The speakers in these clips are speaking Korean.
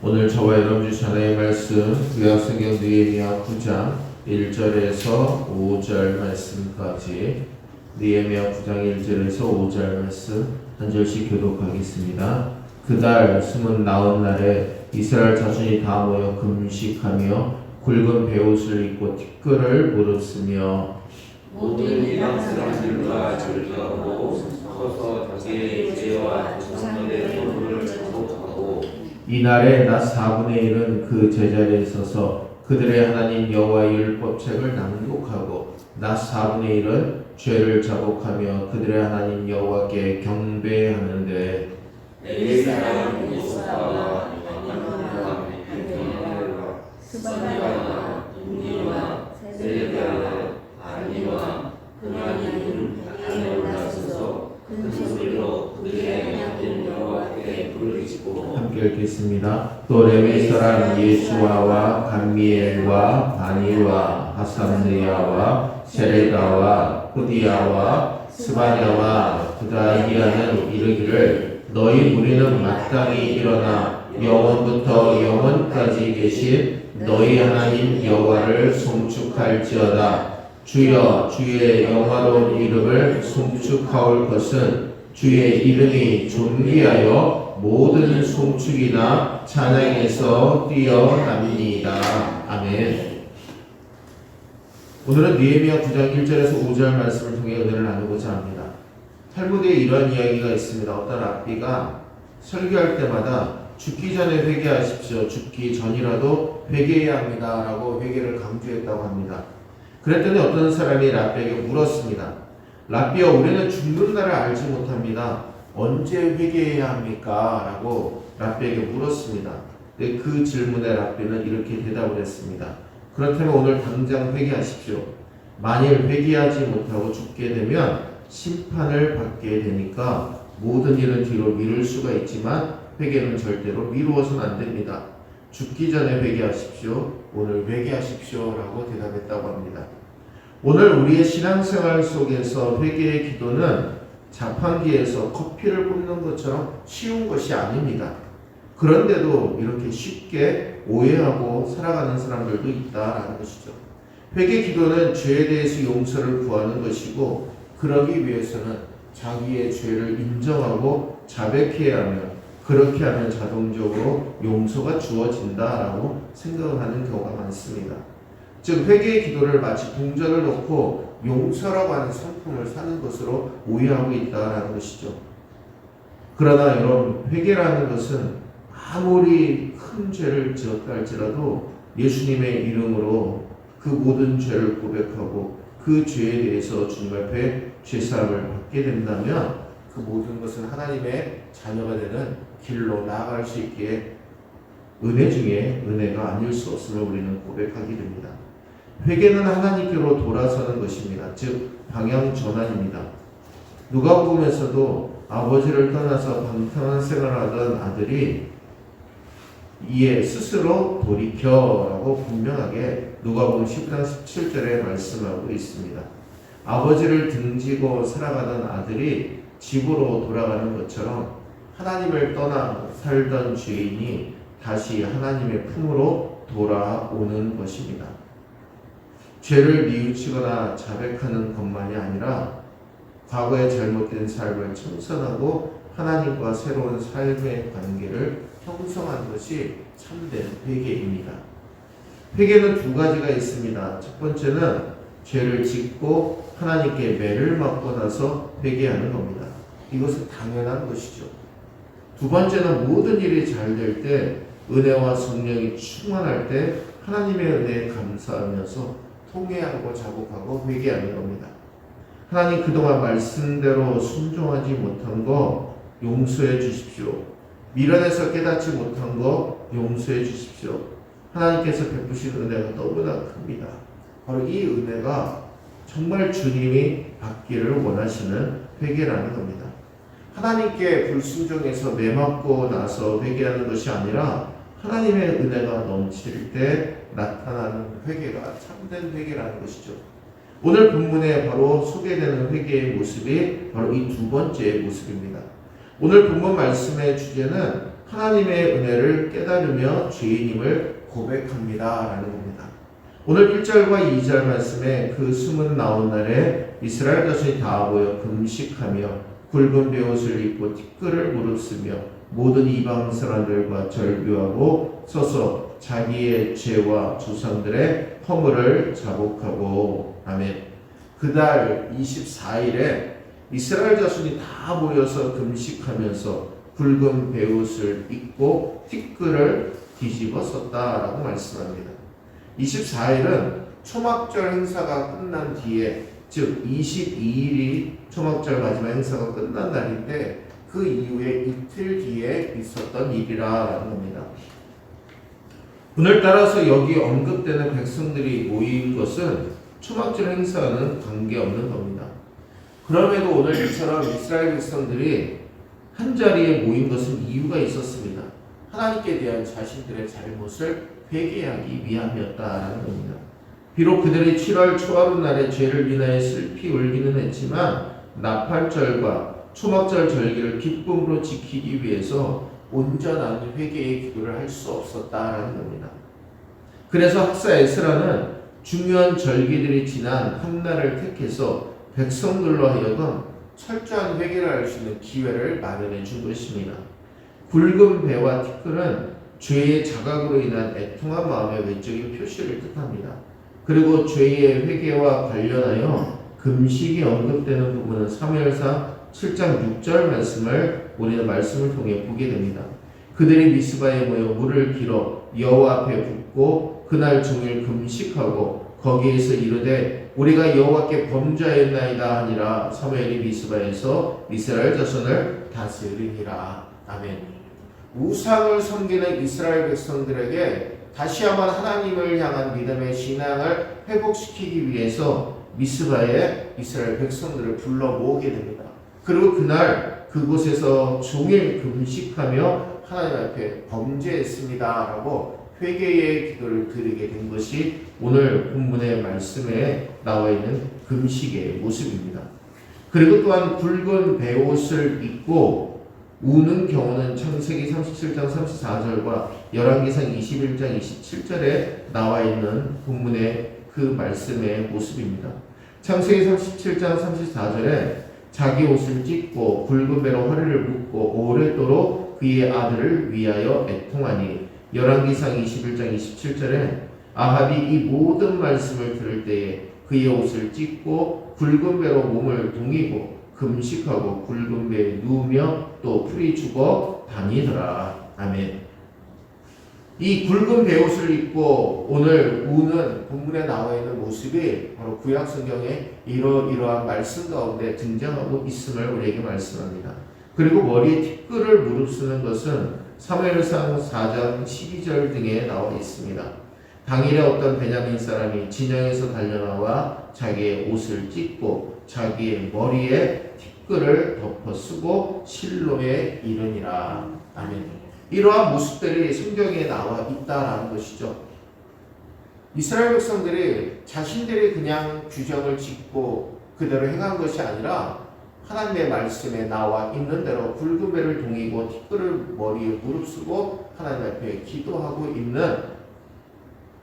오늘 저와 여러분 주신 하나님의 말씀 구약성경 느헤미야 9장 1절에서 5절 말씀까지 느헤미야 9장 1절에서 5절 말씀 한 절씩 교독하겠습니다. 그달 숨은 나온 날에 이스라엘 자손이 다 모여 금식하며 굵은 베옷을 입고 티끌을 물었으며 모든 이방 사람들과 절기하고 서서 자기의 죄와 조상들의 허물을 자복하고 이날에 낮 4분의 1은 그 제자리에 서서 그들의 하나님 여호와의 율법책을 낭독하고 낮 4분의 1은 죄를 자복하며 그들의 하나님 여호와께 경배하는데 내 사랑 모사와 하나님과 백성과 스바냐와 인니와 세레비아와 아니와 그나님 산에 올라서서 큰 소리로 그들의 하나님 여호와께 부르짖고 함께 읽겠습니다. 또 레위 사람 예수아와 감미엘과 바니와 하삼느야와 세레다와 후디야와 스바냐와 부다히야는 이르기를 너희 무리는 마땅히 일어나 영원부터 영원까지 계신 너희 하나님 여호와를 송축할지어다. 주여 주의 영화로운 이름을 송축하올 것은 주의 이름이 존귀하여 모든 송축이나 찬양에서 뛰어납니다. 아멘. 오늘은 느헤미야 9장 1절에서 5절 말씀을 통해 은혜를 나누고자 합니다. 탈무드에 이러한 이야기가 있습니다. 어떤 랍비가 설교할 때마다 죽기 전에 회개하십시오. 죽기 전이라도 회개해야 합니다. 라고 회개를 강조했다고 합니다. 그랬더니 어떤 사람이 랍비에게 물었습니다. 랍비야, 우리는 죽는 날을 알지 못합니다. 언제 회개해야 합니까? 라고 랍비에게 물었습니다. 근데 그 질문에 랍비는 이렇게 대답을 했습니다. 그렇다면 오늘 당장 회개하십시오. 만일 회개하지 못하고 죽게 되면 심판을 받게 되니까 모든 일은 뒤로 미룰 수가 있지만 회개는 절대로 미루어서는 안 됩니다. 죽기 전에 회개하십시오. 오늘 회개하십시오. 라고 대답했다고 합니다. 오늘 우리의 신앙생활 속에서 회개의 기도는 자판기에서 커피를 굽는 것처럼 쉬운 것이 아닙니다. 그런데도 이렇게 쉽게 오해하고 살아가는 사람들도 있다라는 것이죠. 회개 기도는 죄에 대해서 용서를 구하는 것이고 그러기 위해서는 자기의 죄를 인정하고 자백해야 하며 그렇게 하면 자동적으로 용서가 주어진다라고 생각하는 경우가 많습니다. 즉 회개의 기도를 마치 동전을 넣고 용서라고 하는 상품을 사는 것으로 오해하고 있다라는 것이죠. 그러나 여러분, 회개라는 것은 아무리 큰 죄를 지었다 할지라도 예수님의 이름으로 그 모든 죄를 고백하고 그 죄에 대해서 주님 앞에 죄사함을 받게 된다면 그 모든 것은 하나님의 자녀가 되는 길로 나아갈 수 있기에 은혜 중에 은혜가 아닐 수 없음을 우리는 고백하게 됩니다. 회개는 하나님께로 돌아서는 것입니다. 즉 방향 전환입니다. 누가복음에서도 아버지를 떠나서 방탕한 생활을 하던 아들이 이에 스스로 돌이켜라고 분명하게 누가복음 10장 17절에 말씀하고 있습니다. 아버지를 등지고 살아가던 아들이 집으로 돌아가는 것처럼 하나님을 떠나 살던 죄인이 다시 하나님의 품으로 돌아오는 것입니다. 죄를 뉘우치거나 자백하는 것만이 아니라 과거의 잘못된 삶을 청산하고 하나님과 새로운 삶의 관계를 형성하는 것이 참된 회개입니다. 회개는 두 가지가 있습니다. 첫 번째는 죄를 짓고 하나님께 매를 맞고 나서 회개하는 겁니다. 이것은 당연한 것이죠. 두 번째는 모든 일이 잘 될 때 은혜와 성령이 충만할 때 하나님의 은혜에 감사하면서 통회하고 자복하고 회개하는 겁니다. 하나님, 그동안 말씀대로 순종하지 못한 거 용서해 주십시오. 미련해서 깨닫지 못한 거 용서해 주십시오. 하나님께서 베푸신 은혜가 너무나 큽니다. 바로 이 은혜가 정말 주님이 받기를 원하시는 회개라는 겁니다. 하나님께 불순종해서 매맞고 나서 회개하는 것이 아니라 하나님의 은혜가 넘칠 때 나타나는 회개가 참된 회개라는 것이죠. 오늘 본문에 바로 소개되는 회개의 모습이 바로 이 두 번째 모습입니다. 오늘 본문 말씀의 주제는 하나님의 은혜를 깨달으며 죄인임을 고백합니다 라는 겁니다. 오늘 1절과 2절 말씀에 그 숨은 나온 날에 이스라엘 자손이 다 모여 금식하며 굵은 베옷을 입고 티끌을 무릅쓰며 모든 이방 사람들과 절규하고 서서 자기의 죄와 조상들의 허물을 자복하고. 아멘. 그달 24일에 이스라엘 자손이 다 모여서 금식하면서 굵은 베옷을 입고 티끌을 뒤집어 썼다라고 말씀합니다. 24일은 초막절 행사가 끝난 뒤에, 즉 22일이 초막절 마지막 행사가 끝난 날인데 그 이후에 이틀 뒤에 있었던 일이라는 겁니다. 오늘따라서 여기 언급되는 백성들이 모인 것은 초막절 행사와는 관계없는 겁니다. 그럼에도 오늘 이처럼 이스라엘 백성들이 한자리에 모인 것은 이유가 있었습니다. 하나님께 대한 자신들의 잘못을 회개하기 위함이었다라는 겁니다. 비록 그들이 7월 초하룻날에 죄를 인하여 슬피 울기는 했지만 나팔절과 초막절 절기를 기쁨으로 지키기 위해서 온전한 회개의 기도를 할 수 없었다라는 겁니다. 그래서 학사 에스라는 중요한 절기들이 지난 한날을 택해서 백성들로 하여금 철저한 회개를 할 수 있는 기회를 마련해 준 것입니다. 굵은 배와 티끌은 죄의 자각으로 인한 애통한 마음의 외적인 표시를 뜻합니다. 그리고 죄의 회개와 관련하여 금식이 언급되는 부분은 사무엘상 7장 6절 말씀을 우리는 말씀을 통해 보게 됩니다. 그들이 미스바에 모여 물을 길어 여호와 앞에 붓고 그날 종일 금식하고 거기에서 이르되 우리가 여호와께 범죄하였나이다 하니라. 사무엘이 미스바에서 이스라엘 자손을 다스리니라. 아멘. 우상을 섬기는 이스라엘 백성들에게 다시 한번 하나님을 향한 믿음의 신앙을 회복시키기 위해서 미스바에 이스라엘 백성들을 불러 모으게 됩니다. 그리고 그날 그곳에서 종일 금식하며 하나님 앞에 범죄했습니다 라고 회개의 기도를 드리게 된 것이 오늘 본문의 말씀에 나와 있는 금식의 모습입니다. 그리고 또한 굵은 베옷을 입고 우는 경우는 창세기 37장 34절과 열왕기상 21장 27절에 나와 있는 본문의 그 말씀의 모습입니다. 창세기 37장 34절에 자기 옷을 찢고 굵은 배로 허리를 묶고 오랫도록 그의 아들을 위하여 애통하니. 열왕기상 21장 27절에 아합이 이 모든 말씀을 들을 때에 그의 옷을 찢고 굵은 배로 몸을 동이고 금식하고 굵은 배에 누우며 또 풀이 죽어 다니더라. 아멘. 이 굵은 베옷을 입고 오늘 우는 본문에 나와 있는 모습이 바로 구약 성경에 이러한 말씀 가운데 등장하고 있음을 우리에게 말씀합니다. 그리고 머리에 티끌을 무릅쓰는 것은 사무엘상 4장 12절 등에 나와 있습니다. 당일에 어떤 베냐민 사람이 진영에서 달려나와 자기의 옷을 찢고 자기의 머리에 티끌을 덮어 쓰고 실로에 이르니라. 아멘. 이러한 모습들이 성경에 나와 있다라는 것이죠. 이스라엘 백성들이 자신들이 그냥 규정을 짓고 그대로 행한 것이 아니라 하나님의 말씀에 나와 있는 대로 굵은 배를 동이고 티끌을 머리에 무릅쓰고 하나님 앞에 기도하고 있는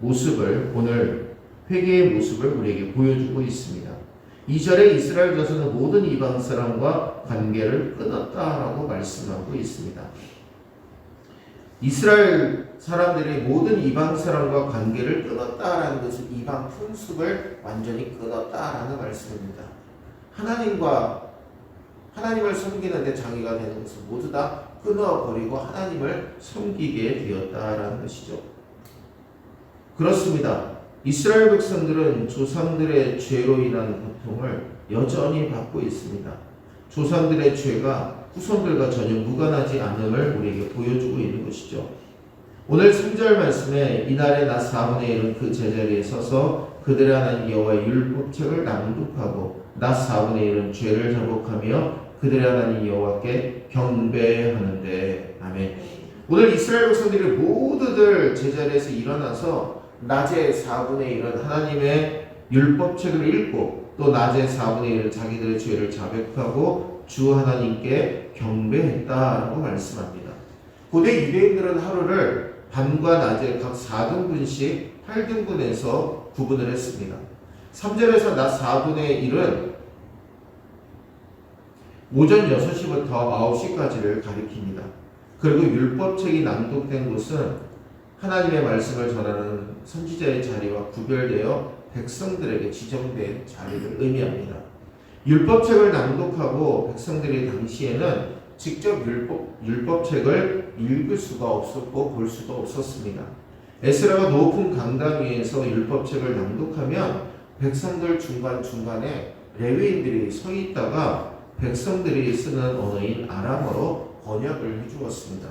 모습을, 오늘 회개의 모습을 우리에게 보여주고 있습니다. 2절에 이스라엘 자손은 모든 이방 사람과 관계를 끊었다라고 말씀하고 있습니다. 이스라엘 사람들이 모든 이방 사람과 관계를 끊었다라는 것은 이방 풍습을 완전히 끊었다라는 말씀입니다. 하나님을 섬기는데 장애가 되는 것을 모두 다 끊어버리고 하나님을 섬기게 되었다라는 것이죠. 그렇습니다. 이스라엘 백성들은 조상들의 죄로 인한 고통을 여전히 받고 있습니다. 조상들의 죄가 후손들과 전혀 무관하지 않음을 우리에게 보여주고 있는 것이죠. 오늘 3절 말씀에 이날에 나 4분의 1은 그 제자리에 서서 그들의 하나님 여호와의 율법책을 낭독하고 나 4분의 1은 죄를 자복하며 그들의 하나님 여호와께 경배하는데. 아멘. 오늘 이스라엘 백성들이 모두들 제자리에서 일어나서 낮에 4분의 1은 하나님의 율법책을 읽고 또 낮에 4분의 1은 자기들의 죄를 자백하고 주 하나님께 경배했다라고 말씀합니다. 고대 유대인들은 하루를 밤과 낮에 각 4등분씩 8등분해서 구분을 했습니다. 3절에서 낮 4분의 1은 오전 6시부터 9시까지를 가리킵니다. 그리고 율법책이 낭독된 곳은 하나님의 말씀을 전하는 선지자의 자리와 구별되어 백성들에게 지정된 자리를 의미합니다. 율법책을 낭독하고 백성들이 당시에는 직접 율법책을 읽을 수가 없었고 볼 수도 없었습니다. 에스라가 높은 강당 위에서 율법책을 낭독하면 백성들 중간중간에 레위인들이 서 있다가 백성들이 쓰는 언어인 아람어로 번역을 해주었습니다.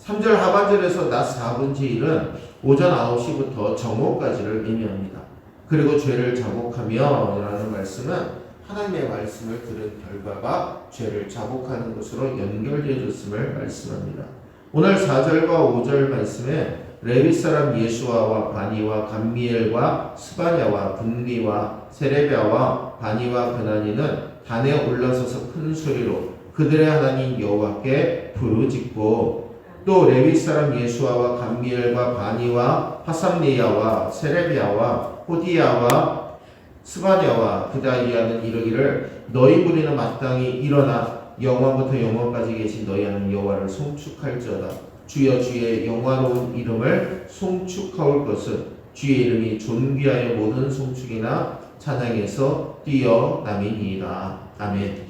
3절 하반절에서 낮 4분의 1은 오전 9시부터 정오까지를 의미합니다. 그리고 죄를 자복하며 라는 말씀은 하나님의 말씀을 들은 결과가 죄를 자복하는 것으로 연결되어졌음을 말씀합니다. 오늘 4절과 5절 말씀에 레위 사람 예수아와 바니와 감미엘과 스바냐와 분리와 세레비아와 바니와 베나니는 단에 올라서서 큰 소리로 그들의 하나님 여호와께 부르짖고, 또 레위 사람 예수아와 감미엘과 바니와 하삼리야와 세레비아와 호디야와 스바냐와 부다이아는 이르기를 너희 무리는 마땅히 일어나 영원부터 영원까지 계신 너희 하나님 여호와를 송축할지어다. 주여 주의 영화로운 이름을 송축하올 것은 주의 이름이 존귀하여 모든 송축이나 찬양에서 뛰어남이니이다. 아멘.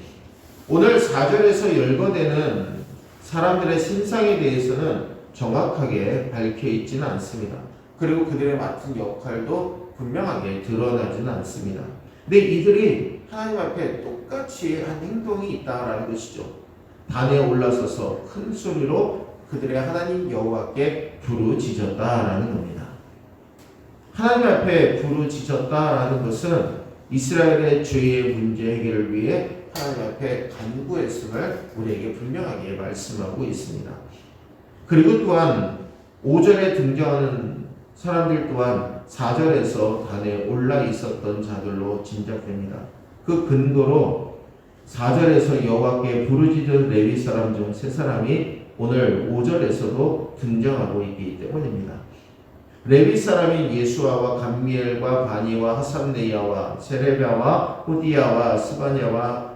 오늘 4절에서 열거되는 사람들의 신상에 대해서는 정확하게 밝혀 있지는 않습니다. 그리고 그들의 맡은 역할도 분명하게 드러나지는 않습니다. 근데 이들이 하나님 앞에 똑같이 한 행동이 있다라는 것이죠. 단에 올라서서 큰 소리로 그들의 하나님 여호와께 부르짖었다라는 겁니다. 하나님 앞에 부르짖었다라는 것은 이스라엘의 죄의 문제 해결을 위해 하나님 앞에 간구했음을 우리에게 분명하게 말씀하고 있습니다. 그리고 또한 5절에 등장하는 사람들 또한 4절에서 단에 올라 있었던 자들로 짐작됩니다. 그 근거로 4절에서 여호와께 부르짖은 레위 사람 중 3사람이 오늘 5절에서도 등장하고 있기 때문입니다. 레위 사람인 예수아와 감미엘과 바니와 하삼네야와 세레비아와 호디야와 스바냐와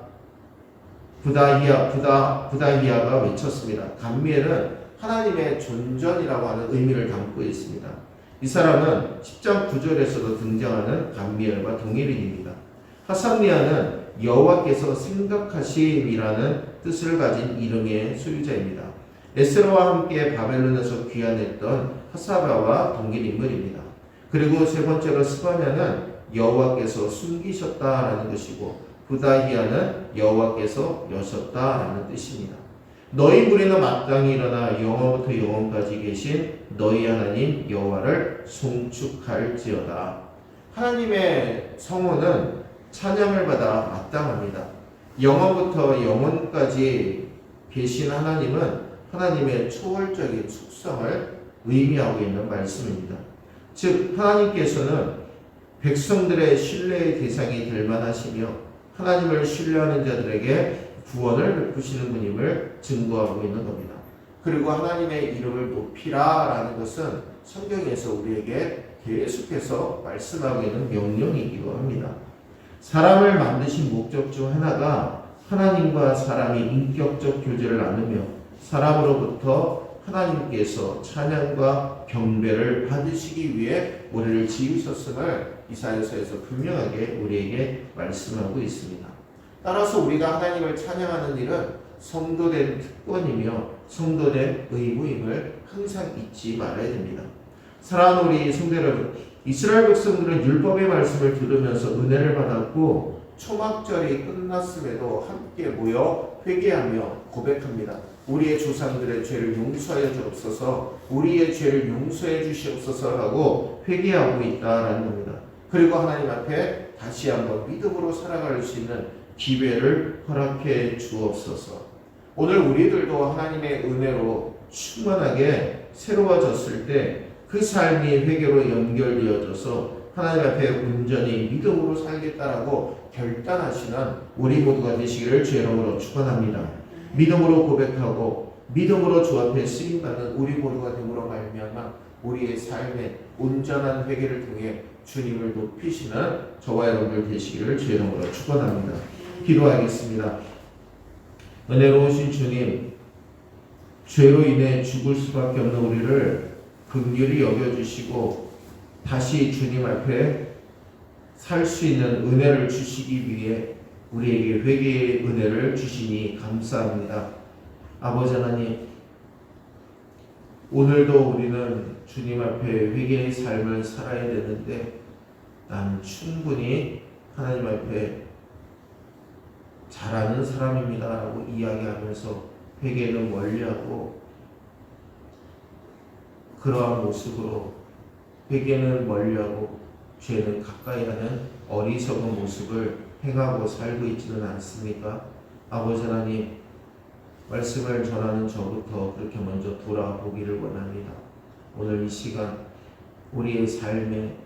부다히야가 외쳤습니다. 감미엘은 하나님의 존전이라고 하는 의미를 담고 있습니다. 이 사람은 10장 9절에서도 등장하는 감미엘과 동일인입니다. 하삼리야는 여호와께서 생각하심이라는 뜻을 가진 이름의 소유자입니다. 에스라와 함께 바벨론에서 귀환했던 하사바와 동일 인물입니다. 그리고 세 번째로 스바냐는 여호와께서 숨기셨다라는 것이고, 부다히야는 여호와께서 여셨다라는 뜻입니다. 너희 무리는 마땅히 일어나 영원부터 영원까지 계신 너희 하나님 여호와를 송축할지어다. 하나님의 성호는 찬양을 받아 마땅합니다. 영원부터 영원까지 계신 하나님은 하나님의 초월적인 속성을 의미하고 있는 말씀입니다. 즉 하나님께서는 백성들의 신뢰의 대상이 될 만하시며 하나님을 신뢰하는 자들에게 구원을 베푸시는 분임을 증거하고 있는 겁니다. 그리고 하나님의 이름을 높이라라는 것은 성경에서 우리에게 계속해서 말씀하고 있는 명령이기도 합니다. 사람을 만드신 목적 중 하나가 하나님과 사람이 인격적 교제를 나누며 사람으로부터 하나님께서 찬양과 경배를 받으시기 위해 우리를 지으셨음을 이사야서에서 분명하게 우리에게 말씀하고 있습니다. 따라서 우리가 하나님을 찬양하는 일은 성도된 특권이며 성도된 의무임을 항상 잊지 말아야 됩니다. 사랑하는 우리 성도 여러분, 이스라엘 백성들은 율법의 말씀을 들으면서 은혜를 받았고 초막절이 끝났음에도 함께 모여 회개하며 고백합니다. 우리의 조상들의 죄를 용서하여 주옵소서, 우리의 죄를 용서해 주시옵소서라고 회개하고 있다라는 겁니다. 그리고 하나님 앞에 다시 한번 믿음으로 살아갈 수 있는 기회를 허락해 주옵소서. 오늘 우리들도 하나님의 은혜로 충만하게 새로워졌을 때 그 삶이 회개로 연결되어져서 하나님 앞에 온전히 믿음으로 살겠다라고 결단하시는 우리 모두가 되시기를 주의 이름으로 축원합니다. 믿음으로 고백하고 믿음으로 주 앞에 쓰임받는 우리 모두가 됨으로 말미암아 우리의 삶에 온전한 회개를 통해 주님을 높이시는 저와 여러분들 되시기를 주의 이름으로 축원합니다. 기도하겠습니다. 은혜로우신 주님, 죄로 인해 죽을 수밖에 없는 우리를 긍휼히 여겨주시고 다시 주님 앞에 살 수 있는 은혜를 주시기 위해 우리에게 회개의 은혜를 주시니 감사합니다. 아버지 하나님, 오늘도 우리는 주님 앞에 회개의 삶을 살아야 되는데 나는 충분히 하나님 앞에 잘하는 사람입니다 라고 이야기하면서 회개는 멀리하고 그러한 모습으로 회개는 멀리하고 죄는 가까이 하는 어리석은 모습을 행하고 살고 있지는 않습니까? 아버지 하나님, 말씀을 전하는 저부터 그렇게 먼저 돌아보기를 원합니다. 오늘 이 시간 우리의 삶에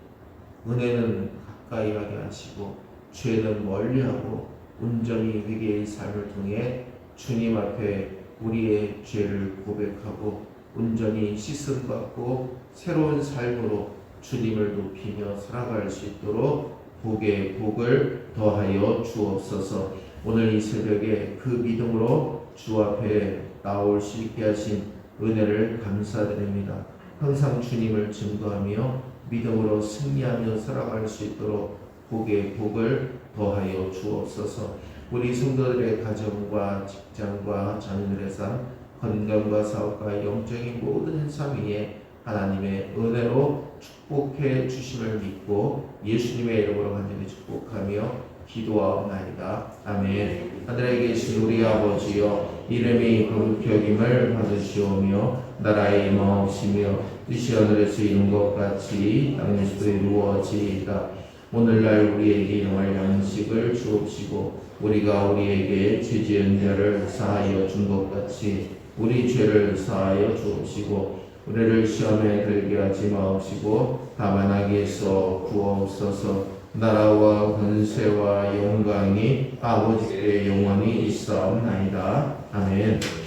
은혜는 가까이 하게 하시고 죄는 멀리하고 온전히 회개의 삶을 통해 주님 앞에 우리의 죄를 고백하고 온전히 씻음받고 새로운 삶으로 주님을 높이며 살아갈 수 있도록 복에 복을 더하여 주옵소서. 오늘 이 새벽에 그 믿음으로 주 앞에 나올 수 있게 하신 은혜를 감사드립니다. 항상 주님을 증거하며 믿음으로 승리하며 살아갈 수 있도록 복에 복을 더하여 주옵소서. 우리 성도들의 가정과 직장과 자녀들의 삶, 건강과 사업과 영적인 모든 삶 위에 하나님의 은혜로 축복해 주심을 믿고 예수님의 이름으로 간절히 축복하며 기도하옵나이다. 아멘. 하늘에 계신 우리 아버지여, 이름이 거룩히 여김을 받으시오며 나라의 임하옵시며 뜻이 하늘에서 이룬 것 같이 땅에서도 이루어지이다. 오늘날 우리에게 일용할 양식을 주옵시고 우리가 우리에게 죄 지은 자를 사하여 준 것 같이 우리 죄를 사하여 주옵시고 우리를 시험에 들게 하지 마옵시고 다만 악에서 구하옵소서. 나라와 권세와 영광이 아버지께 영원히 있사옵나이다. 아멘.